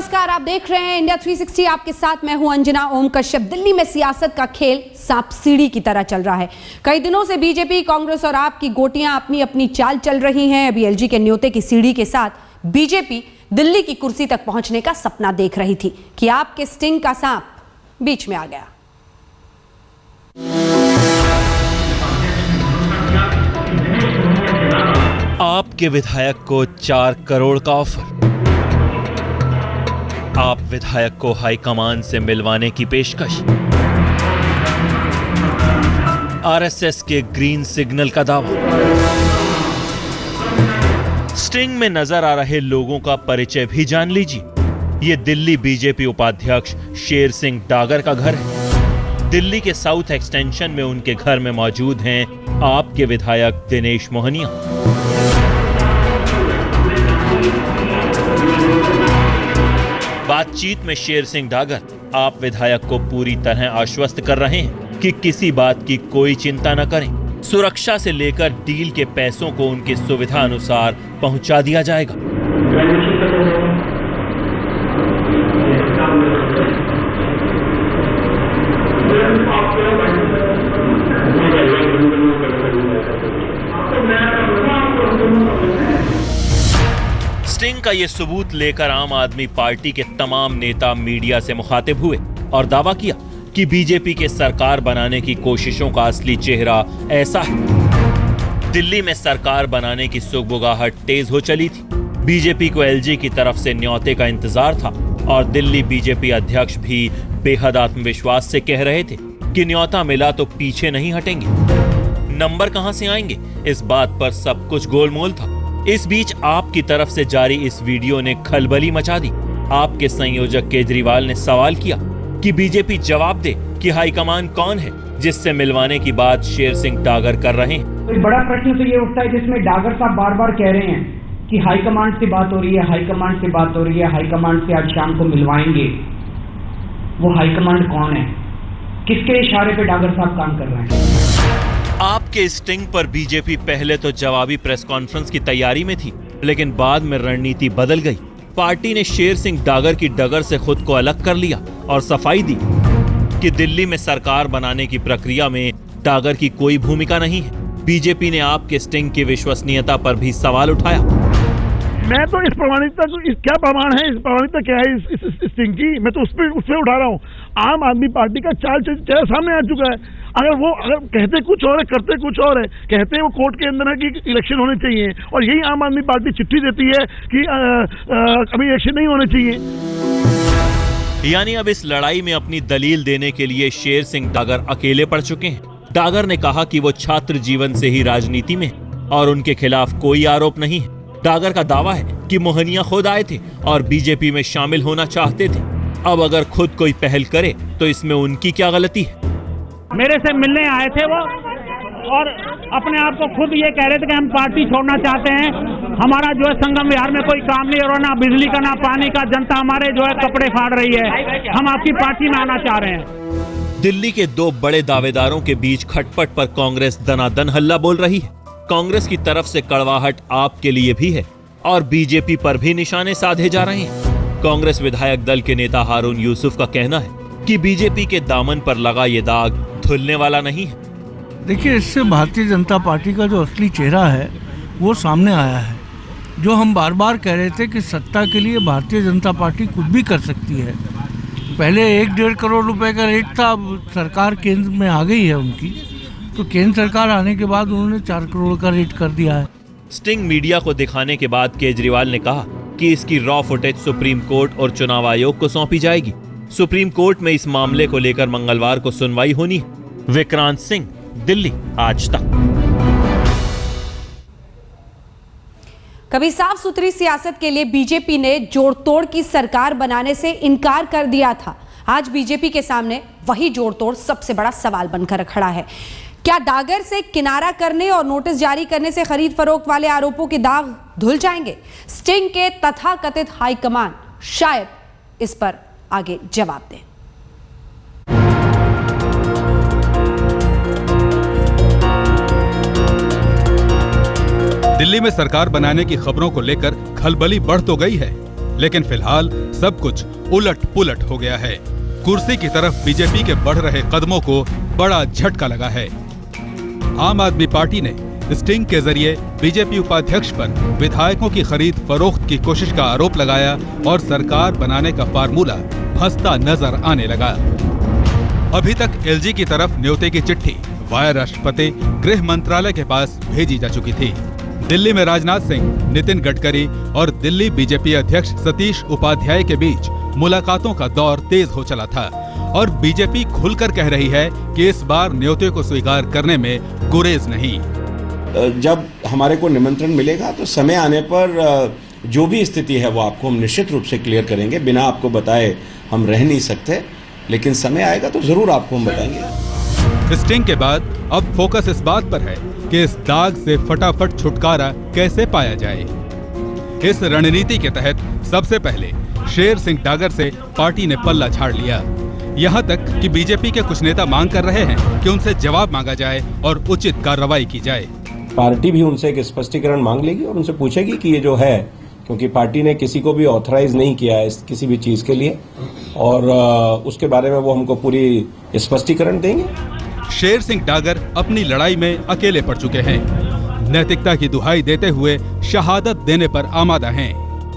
नमस्कार, आप देख रहे हैं इंडिया 360। आपके साथ मैं हूं अंजना ओम कश्यप। दिल्ली में सियासत का खेल सांप सीढ़ी की तरह चल रहा है। कई दिनों से बीजेपी, कांग्रेस और आप की गोटियां अपनी अपनी चाल चल रही हैं। अभी एलजी के न्योते की सीढ़ी के साथ बीजेपी दिल्ली की कुर्सी तक पहुंचने का सपना देख रही थी कि आपके स्टिंग का सांप बीच में आ गया। आपके विधायक को 4 करोड़ का ऑफर। आप विधायक को हाईकमान से मिलवाने की पेशकश। आरएसएस के ग्रीन सिग्नल का दावा। स्टिंग में नजर आ रहे लोगों का परिचय भी जान लीजिए। ये दिल्ली बीजेपी उपाध्यक्ष शेर सिंह डागर का घर है। दिल्ली के साउथ एक्सटेंशन में उनके घर में मौजूद हैं आपके विधायक दिनेश मोहनिया। बातचीत में शेर सिंह डागर आप विधायक को पूरी तरह आश्वस्त कर रहे हैं कि किसी बात की कोई चिंता न करें। सुरक्षा से लेकर डील के पैसों को उनकी सुविधा अनुसार पहुंचा दिया जाएगा। स्टिंग का ये सबूत लेकर आम आदमी पार्टी के तमाम नेता मीडिया से मुखातिब हुए और दावा किया कि बीजेपी के सरकार बनाने की कोशिशों का असली चेहरा ऐसा है। दिल्ली में सरकार बनाने की सुगबुगाहट तेज हो चली थी। बीजेपी को एलजी की तरफ से न्योते का इंतजार था और दिल्ली बीजेपी अध्यक्ष भी बेहद आत्मविश्वास से कह रहे थे कि न्योता मिला तो पीछे नहीं हटेंगे। नंबर कहां से आएंगे, इस बात पर सब कुछ गोलमोल था। इस बीच आपकी तरफ से जारी इस वीडियो ने खलबली मचा दी। आपके संयोजक केजरीवाल ने सवाल किया कि बीजेपी जवाब दे कि हाईकमान कौन है जिससे मिलवाने की बात शेर सिंह डागर कर रहे हैं। तो बड़ा प्रश्न तो ये उठता है जिसमें डागर साहब बार बार कह रहे हैं कि हाईकमांड से बात हो रही है, हाईकमांड से बात हो रही है, हाईकमांड से आज शाम को मिलवाएंगे। वो हाईकमांड कौन है? किसके इशारे पे डागर साहब काम कर रहे हैं? आपके स्टिंग पर बीजेपी पहले तो जवाबी प्रेस कॉन्फ्रेंस की तैयारी में थी, लेकिन बाद में रणनीति बदल गई। पार्टी ने शेर सिंह डागर की डगर से खुद को अलग कर लिया और सफाई दी कि दिल्ली में सरकार बनाने की प्रक्रिया में डागर की कोई भूमिका नहीं है। बीजेपी ने आपके स्टिंग की विश्वसनीयता पर भी सवाल उठाया। मैं तो इस प्रमाणिकता को क्या प्रमाण है, इस प्रमाणिकता क्या है इस स्टिंग की, मैं तो उस पर उठा रहा हूँ। आम आदमी पार्टी का चाल चेहरा सामने आ चुका है। अगर कहते कुछ और है, करते कुछ और है। कहते हैं वो कोर्ट के अंदर है कि इलेक्शन होने चाहिए और यही आम आदमी पार्टी चिट्ठी देती है कि अभी इलेक्शन नहीं होने चाहिए। यानी अब इस लड़ाई में अपनी दलील देने के लिए शेर सिंह डागर अकेले पड़ चुके हैं। डागर ने कहा कि वो छात्र जीवन से ही राजनीति में और उनके खिलाफ कोई आरोप नहीं है। डागर का दावा है कि मोहनिया खुद आए थे और बीजेपी में शामिल होना चाहते थे। अब अगर खुद कोई पहल करे तो इसमें उनकी क्या गलती है? मेरे से मिलने आए थे वो और अपने आप को खुद ये कह रहे थे कि हम पार्टी छोड़ना चाहते हैं। हमारा जो है संगम विहार में कोई काम नहीं हो रहा, ना बिजली का ना पानी का, जनता हमारे जो है कपड़े फाड़ रही है। हम आपकी पार्टी में आना चाह रहे हैं। दिल्ली के दो बड़े दावेदारों के बीच खटपट पर कांग्रेस दनादन हल्ला बोल रही है। कांग्रेस की तरफ से कड़वाहट आपके लिए भी है और बीजेपी पर भी निशाने साधे जा रहे हैं। कांग्रेस विधायक दल के नेता हारून यूसुफ का कहना है कि बीजेपी के दामन पर लगा ये दाग धुलने वाला नहीं है। देखिए, इससे भारतीय जनता पार्टी का जो असली चेहरा है वो सामने आया है। जो हम बार बार कह रहे थे कि सत्ता के लिए भारतीय जनता पार्टी कुछ भी कर सकती है। पहले 1-1.5 करोड़ रुपए का रेट था, अब सरकार केंद्र में आ गई है उनकी, तो केंद्र सरकार आने के बाद उन्होंने 4 करोड़ का रेट कर दिया है। स्टिंग मीडिया को दिखाने के बाद केजरीवाल ने कहा कि इसकी रॉ फुटेज सुप्रीम कोर्ट और चुनाव आयोग को सौंपी जाएगी। सुप्रीम कोर्ट में इस मामले को लेकर मंगलवार को सुनवाई होनी है। विक्रांत सिंह, दिल्ली, आज तक। कभी साफ सुथरी सियासत के लिए बीजेपी ने जोड़तोड़ की सरकार बनाने से इनकार कर दिया था। आज बीजेपी के सामने वही जोड़तोड़ सबसे बड़ा सवाल बनकर खड़ा है। क्या डागर से किनारा करने और नोटिस जारी करने से खरीद फरोख्त वाले आरोपों के दाग धुल जाएंगे? स्टिंग के तथाकथित हाईकमान शायद इस पर आगे जवाब दें। दिल्ली में सरकार बनाने की खबरों को लेकर खलबली बढ़ तो गई है, लेकिन फिलहाल सब कुछ उलट पुलट हो गया है। कुर्सी की तरफ बीजेपी के बढ़ रहे कदमों को बड़ा झटका लगा है। आम आदमी पार्टी ने स्टिंग के जरिए बीजेपी उपाध्यक्ष पर विधायकों की खरीद फरोख्त की कोशिश का आरोप लगाया और सरकार बनाने का फार्मूला फंसता नजर आने लगा। अभी तक एलजी की तरफ न्योते की चिट्ठी वाया राष्ट्रपति गृह मंत्रालय के पास भेजी जा चुकी थी। दिल्ली में राजनाथ सिंह, नितिन गडकरी और दिल्ली बीजेपी अध्यक्ष सतीश उपाध्याय के बीच मुलाकातों का दौर तेज हो चला था और बीजेपी खुलकर कह रही है कि इस बार न्योते को स्वीकार करने में गुरेज नहीं। जब हमारे को निमंत्रण मिलेगा तो समय आने पर जो भी स्थिति है वो आपको हम निश्चित रूप से क्लियर करेंगे। बिना आपको बताए हम रह नहीं सकते, लेकिन समय आएगा तो जरूर आपको हम बताएंगे। स्टिंग के बाद अब फोकस इस बात पर है कि इस दाग से फटाफट छुटकारा कैसे पाया जाए। इस रणनीति के तहत सबसे पहले शेर सिंह डागर से पार्टी ने पल्ला झाड़ लिया। यहाँ तक कि बीजेपी के कुछ नेता मांग कर रहे हैं कि उनसे जवाब मांगा जाए और उचित कार्रवाई की जाए। पार्टी भी उनसे एक स्पष्टीकरण मांग लेगी और उनसे पूछेगी कि ये जो है, क्योंकि पार्टी ने किसी को भी ऑथराइज नहीं किया है किसी भी चीज के लिए, और उसके बारे में वो हमको पूरी स्पष्टीकरण देंगे। शेर सिंह डागर अपनी लड़ाई में अकेले पड़ चुके हैं। नैतिकता की दुहाई देते हुए शहादत देने पर आमादा हैं।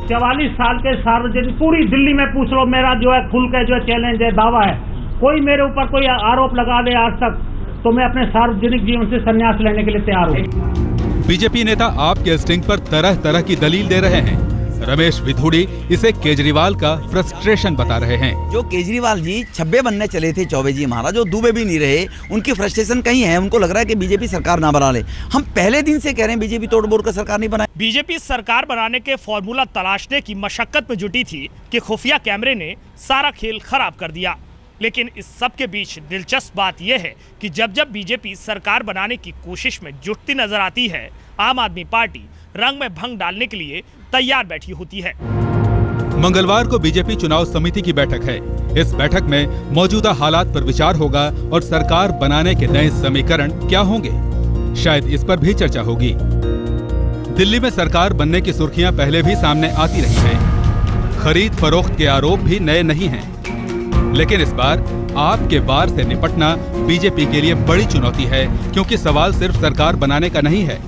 44 साल के सार्वजनिक पूरी दिल्ली में पूछ लो, मेरा जो है खुल के जो चैलेंज है, दावा है, कोई मेरे ऊपर कोई आरोप लगा दे आज तक तो मैं अपने सार्वजनिक जीवन से संन्यास लेने के लिए तैयार हूँ। बीजेपी नेता आपके स्टिंग पर तरह तरह की दलील दे रहे हैं। रमेश विधुड़ी इसे केजरीवाल का फ्रस्ट्रेशन बता रहे हैं। जो केजरीवाल जी छब्बे बनने चले थे, चौबे जी महाराज जो दुबे भी नहीं रहे, उनकी फ्रस्ट्रेशन कहीं है। उनको लग रहा है कि बीजेपी सरकार ना बना ले। हम पहले दिन से कह रहे हैं बीजेपी तोड़ बोड़ कर सरकार नहीं बनाए। बीजेपी सरकार बनाने के फॉर्मूला तलाशने की मशक्कत में जुटी थी कि खुफिया कैमरे ने सारा खेल खराब कर दिया। लेकिन इस सब के बीच दिलचस्प बात यह है कि जब जब बीजेपी सरकार बनाने की कोशिश में जुटती नजर आती है, आम आदमी पार्टी रंग में भंग डालने के लिए तैयार बैठी होती है। मंगलवार को बीजेपी चुनाव समिति की बैठक है। इस बैठक में मौजूदा हालात पर विचार होगा और सरकार बनाने के नए समीकरण क्या होंगे, शायद इस पर भी चर्चा होगी। दिल्ली में सरकार बनने की सुर्खियां पहले भी सामने आती रही हैं। खरीद फरोख्त के आरोप भी नए नहीं हैं। लेकिन इस बार आपके वार से निपटना बीजेपी के लिए बड़ी चुनौती है, क्योंकि सवाल सिर्फ सरकार बनाने का नहीं है,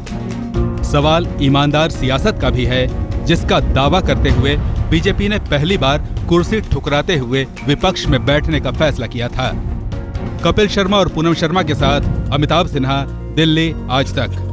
सवाल ईमानदार सियासत का भी है, जिसका दावा करते हुए बीजेपी ने पहली बार कुर्सी ठुकराते हुए विपक्ष में बैठने का फैसला किया था। कपिल शर्मा और पूनम शर्मा के साथ अमिताभ सिन्हा, दिल्ली आज तक।